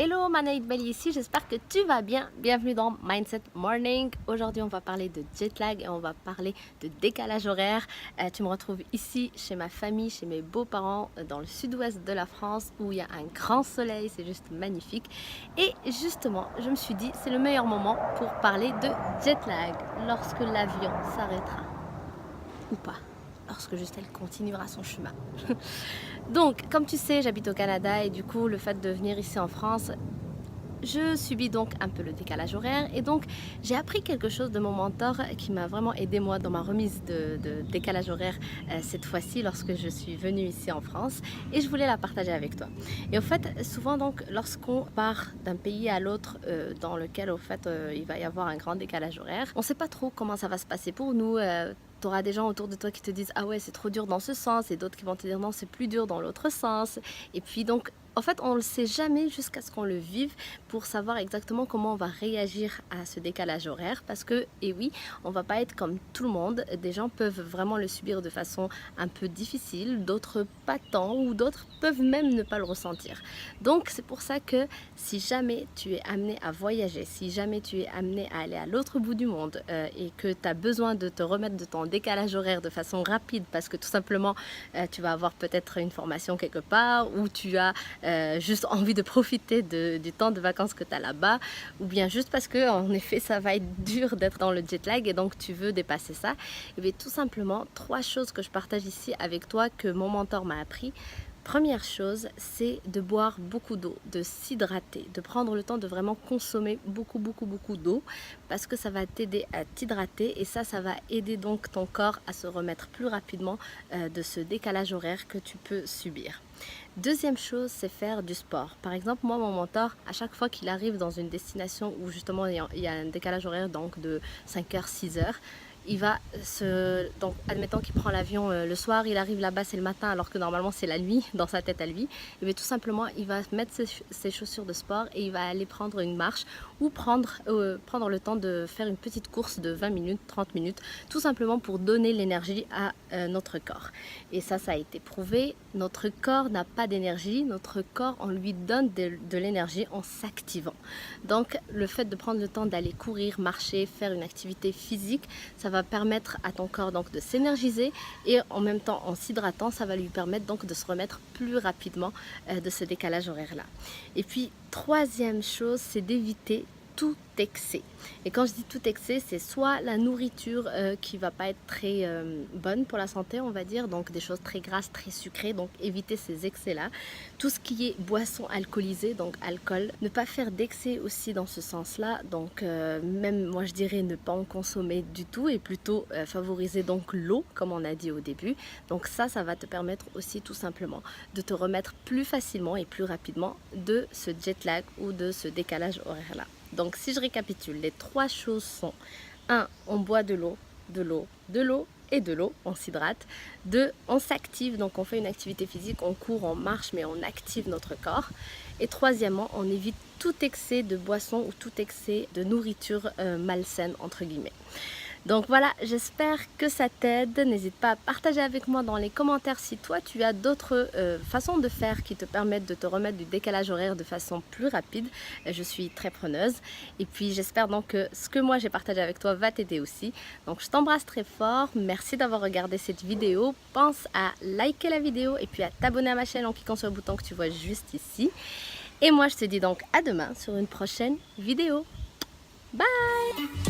Hello, Manaïd Bali ici, j'espère que tu vas bien. Bienvenue dans Mindset Morning. Aujourd'hui, on va parler de jet lag et on va parler de décalage horaire. Tu me retrouves ici chez ma famille, chez mes beaux-parents, dans le sud-ouest de la France où il y a un grand soleil, c'est juste magnifique. Et justement, je me suis dit, c'est le meilleur moment pour parler de jet lag lorsque l'avion s'arrêtera ou pas. Lorsque juste elle continuera son chemin. Donc, comme tu sais, j'habite au Canada et du coup, le fait de venir ici en France, je subis donc un peu le décalage horaire et donc j'ai appris quelque chose de mon mentor qui m'a vraiment aidé moi dans ma remise de décalage horaire cette fois-ci lorsque je suis venue ici en France et je voulais la partager avec toi. Et au fait, souvent donc lorsqu'on part d'un pays à l'autre dans lequel au fait il va y avoir un grand décalage horaire, on ne sait pas trop comment ça va se passer pour nous. Tu auras des gens autour de toi qui te disent ah ouais c'est trop dur dans ce sens et d'autres qui vont te dire non c'est plus dur dans l'autre sens. Et puis donc en fait, on ne le sait jamais jusqu'à ce qu'on le vive pour savoir exactement comment on va réagir à ce décalage horaire. Parce que, et oui, on ne va pas être comme tout le monde. Des gens peuvent vraiment le subir de façon un peu difficile, d'autres pas tant, ou d'autres peuvent même ne pas le ressentir. Donc, c'est pour ça que si jamais tu es amené à voyager, si jamais tu es amené à aller à l'autre bout du monde et que tu as besoin de te remettre de ton décalage horaire de façon rapide, parce que tout simplement, tu vas avoir peut-être une formation quelque part, ou tu as juste envie de profiter du temps de vacances que tu as là-bas, ou bien juste parce que en effet ça va être dur d'être dans le jet lag et donc tu veux dépasser ça. Et bien tout simplement 3 choses que je partage ici avec toi que mon mentor m'a appris. Première chose, c'est de boire beaucoup d'eau, de s'hydrater, de prendre le temps de vraiment consommer beaucoup d'eau parce que ça va t'aider à t'hydrater et ça va aider donc ton corps à se remettre plus rapidement de ce décalage horaire que tu peux subir. Deuxième chose, c'est faire du sport. Par exemple, moi, mon mentor, à chaque fois qu'il arrive dans une destination où justement il y a un décalage horaire donc de 5h, 6h, il va donc admettons qu'il prend l'avion le soir, il arrive là-bas c'est le matin alors que normalement c'est la nuit dans sa tête à lui, et bien tout simplement il va mettre ses chaussures de sport et il va aller prendre une marche ou prendre le temps de faire une petite course de 20 minutes, 30 minutes, tout simplement pour donner l'énergie à notre corps. Et ça a été prouvé, notre corps n'a pas d'énergie, notre corps on lui donne de l'énergie en s'activant. Donc le fait de prendre le temps d'aller courir, marcher, faire une activité physique, ça va permettre à ton corps donc de s'énergiser et en même temps en s'hydratant ça va lui permettre donc de se remettre plus rapidement de ce décalage horaire là. Et puis troisième chose, c'est d'éviter tout excès. Et quand je dis tout excès, c'est soit la nourriture qui va pas être très bonne pour la santé, on va dire, donc des choses très grasses, très sucrées, donc éviter ces excès-là. Tout ce qui est boisson alcoolisée, donc alcool, ne pas faire d'excès aussi dans ce sens-là, donc même moi je dirais ne pas en consommer du tout et plutôt favoriser donc l'eau, comme on a dit au début. Donc ça va te permettre aussi tout simplement de te remettre plus facilement et plus rapidement de ce jet lag ou de ce décalage horaire-là. Donc si je récapitule, les 3 choses sont 1. On boit de l'eau, et de l'eau, on s'hydrate. 2. On s'active, donc on fait une activité physique, on court, on marche, mais on active notre corps. Et troisièmement, on évite tout excès de boisson ou tout excès de nourriture malsaine, entre guillemets. Donc voilà, j'espère que ça t'aide. N'hésite pas à partager avec moi dans les commentaires si toi tu as d'autres façons de faire qui te permettent de te remettre du décalage horaire de façon plus rapide. Je suis très preneuse. Et puis j'espère donc que ce que moi j'ai partagé avec toi va t'aider aussi. Donc je t'embrasse très fort. Merci d'avoir regardé cette vidéo. Pense à liker la vidéo et puis à t'abonner à ma chaîne en cliquant sur le bouton que tu vois juste ici. Et moi je te dis donc à demain sur une prochaine vidéo. Bye!